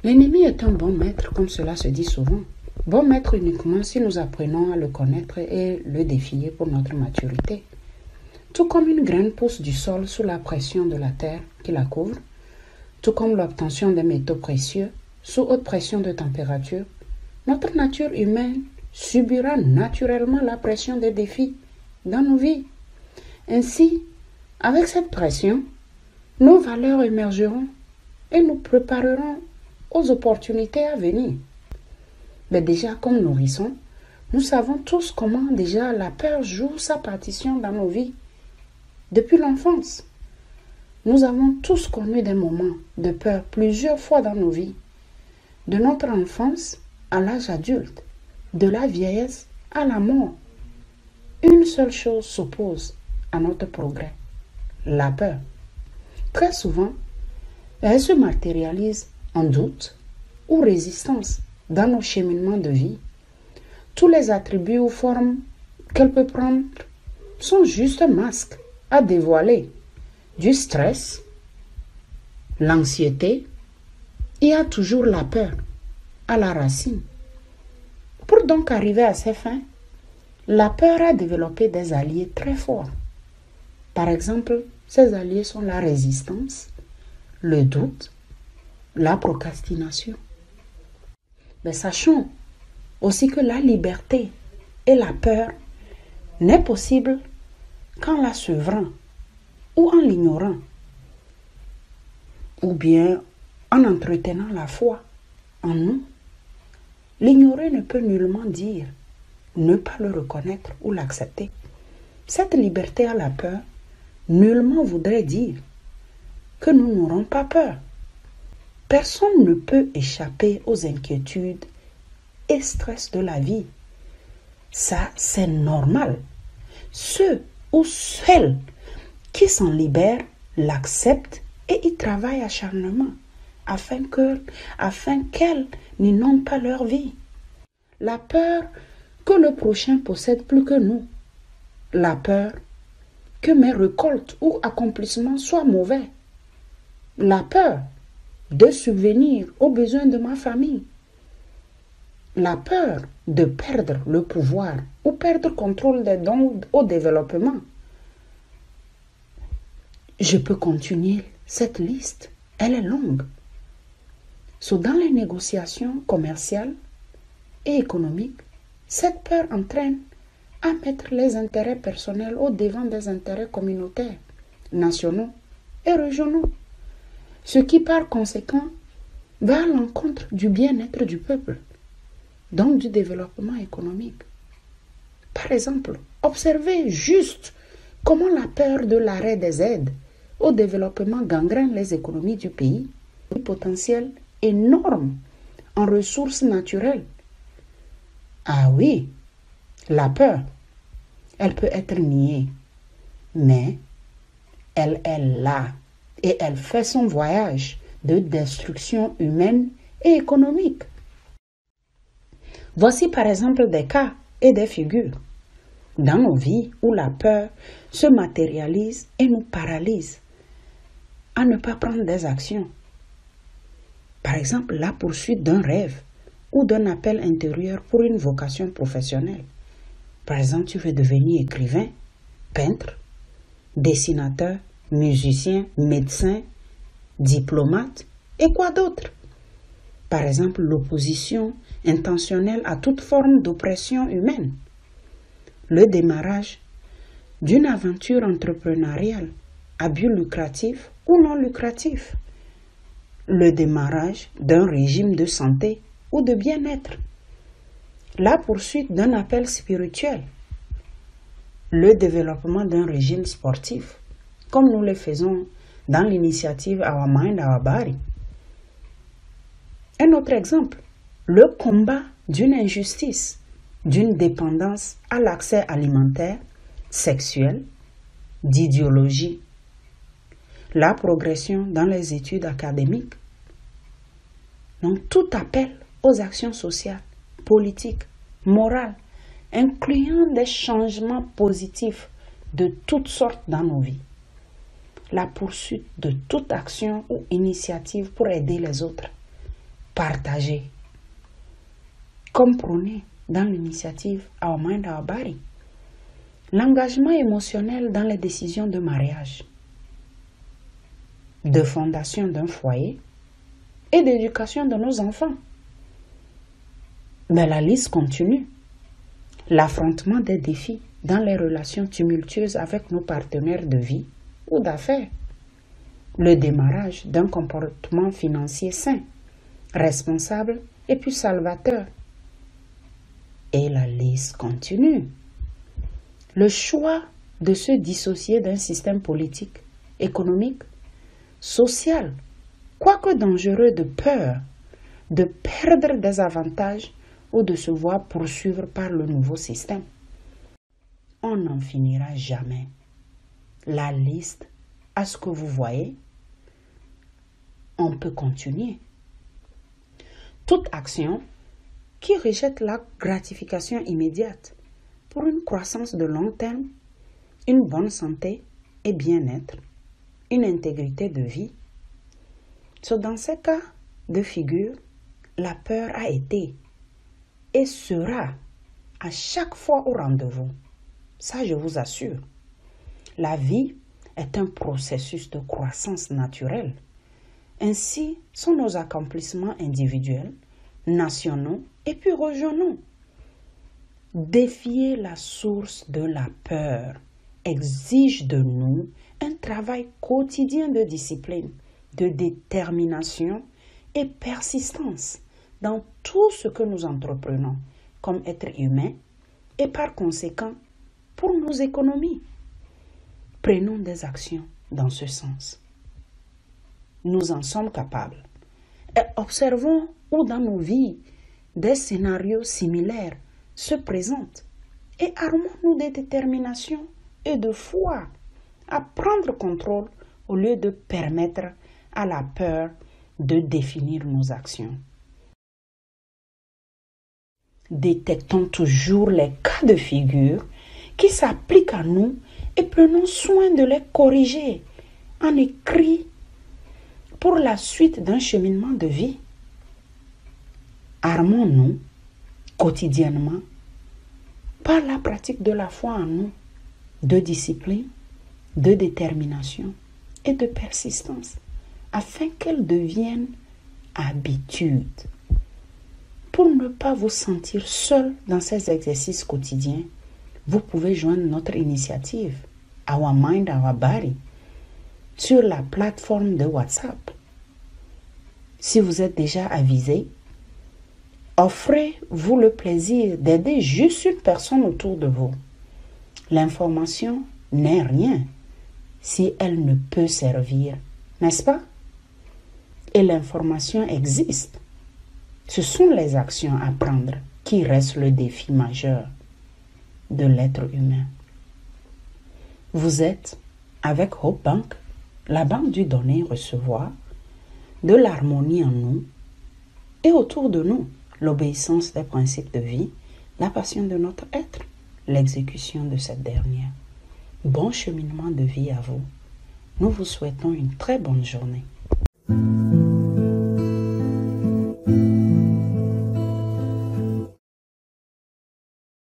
L'ennemi est un bon maître, comme cela se dit souvent. Bon maître uniquement si nous apprenons à le connaître et le défier pour notre maturité. Tout comme une graine pousse du sol sous la pression de la terre qui la couvre, tout comme l'obtention des métaux précieux sous haute pression de température, notre nature humaine subira naturellement la pression des défis dans nos vies. Ainsi, avec cette pression, nos valeurs émergeront et nous préparerons aux opportunités à venir. Mais déjà, comme nourrissons, nous savons tous comment déjà la peur joue sa partition dans nos vies depuis l'enfance. Nous avons tous connu des moments de peur plusieurs fois dans nos vies, de notre enfance à l'âge adulte, de la vieillesse à la mort. Une seule chose s'oppose à notre progrès, la peur. Très souvent, elle se matérialise en doute ou résistance dans nos cheminements de vie. Tous les attributs ou formes qu'elle peut prendre sont juste un masque à dévoiler du stress, l'anxiété. Il y a toujours la peur à la racine. Pour donc arriver à ses fins, la peur a développé des alliés très forts. Par exemple, ces alliés sont la résistance, le doute, la procrastination. Mais sachons aussi que la liberté et la peur n'est possible qu'en la sevrant ou en l'ignorant, ou bien en entretenant la foi en nous. L'ignorer ne peut nullement dire ne pas le reconnaître ou l'accepter. Cette liberté à la peur nullement voudrait dire que nous n'aurons pas peur. Personne ne peut échapper aux inquiétudes et stress de la vie. Ça, c'est normal. Ceux ou celles qui s'en libèrent l'acceptent et y travaillent acharnement afin qu'elles n'inondent pas leur vie. La peur que le prochain possède plus que nous. La peur que mes récoltes ou accomplissements soient mauvais. La peur de subvenir aux besoins de ma famille. La peur de perdre le pouvoir ou perdre contrôle des dons au développement. Je peux continuer cette liste, elle est longue. Dans les négociations commerciales et économiques, cette peur entraîne à mettre les intérêts personnels au devant des intérêts communautaires, nationaux et régionaux, ce qui par conséquent va à l'encontre du bien-être du peuple, donc du développement économique. Par exemple, observez juste comment la peur de l'arrêt des aides au développement gangrène les économies du pays, un potentiel énorme en ressources naturelles. Ah oui, la peur, elle peut être niée, mais elle est là et elle fait son voyage de destruction humaine et économique. Voici par exemple des cas et des figures dans nos vies où la peur se matérialise et nous paralyse à ne pas prendre des actions. Par exemple, la poursuite d'un rêve ou d'un appel intérieur pour une vocation professionnelle. Par exemple, tu veux devenir écrivain, peintre, dessinateur, musicien, médecin, diplomate et quoi d'autre. Par exemple, l'opposition intentionnelle à toute forme d'oppression humaine. Le démarrage d'une aventure entrepreneuriale à but lucratif ou non lucratif. Le démarrage d'un régime de santé ou de bien-être. La poursuite d'un appel spirituel. Le développement d'un régime sportif, comme nous le faisons dans l'initiative Our Mind, Our Body. Un autre exemple, le combat d'une injustice, d'une dépendance à l'accès alimentaire, sexuel, d'idéologie. La progression dans les études académiques. Donc tout appel aux actions sociales, politiques, morales, incluant des changements positifs de toutes sortes dans nos vies. La poursuite de toute action ou initiative pour aider les autres partagée, comme prôné dans l'initiative Our Mind, Our Body. L'engagement émotionnel dans les décisions de mariage, de fondation d'un foyer et d'éducation de nos enfants. Mais la liste continue. L'affrontement des défis dans les relations tumultueuses avec nos partenaires de vie ou d'affaires. Le démarrage d'un comportement financier sain, responsable et puis salvateur. Et la liste continue. Le choix de se dissocier d'un système politique, économique, social, quoique dangereux, de peur de perdre des avantages ou de se voir poursuivre par le nouveau système. On n'en finira jamais. La liste, à ce que vous voyez, on peut continuer. Toute action qui rejette la gratification immédiate pour une croissance de long terme, une bonne santé et bien-être, une intégrité de vie. Dans ces cas de figure, la peur a été et sera à chaque fois au rendez-vous. Ça, je vous assure. La vie est un processus de croissance naturelle. Ainsi sont nos accomplissements individuels, nationaux et puis régionaux. Défier la source de la peur exige de nous un travail quotidien de discipline, de détermination et persistance dans tout ce que nous entreprenons comme êtres humains et par conséquent pour nos économies. Prenons des actions dans ce sens. Nous en sommes capables. Et observons où dans nos vies des scénarios similaires se présentent et armons-nous de détermination et de foi à prendre contrôle au lieu de permettre à la peur de définir nos actions. Détectons toujours les cas de figure qui s'appliquent à nous et prenons soin de les corriger en écrit pour la suite d'un cheminement de vie. Armons-nous quotidiennement par la pratique de la foi en nous, de discipline, de détermination et de persistance, afin qu'elle devienne habitude. Pour ne pas vous sentir seul dans ces exercices quotidiens, vous pouvez joindre notre initiative Our Mind, Our Body sur la plateforme de WhatsApp. Si vous êtes déjà avisé, offrez-vous le plaisir d'aider juste une personne autour de vous. L'information n'est rien si elle ne peut servir, n'est-ce pas? Et l'information existe. Ce sont les actions à prendre qui restent le défi majeur de l'être humain. Vous êtes, avec Hope Bank, la banque du donner-recevoir, de l'harmonie en nous et autour de nous, l'obéissance des principes de vie, la passion de notre être, l'exécution de cette dernière. Bon cheminement de vie à vous. Nous vous souhaitons une très bonne journée.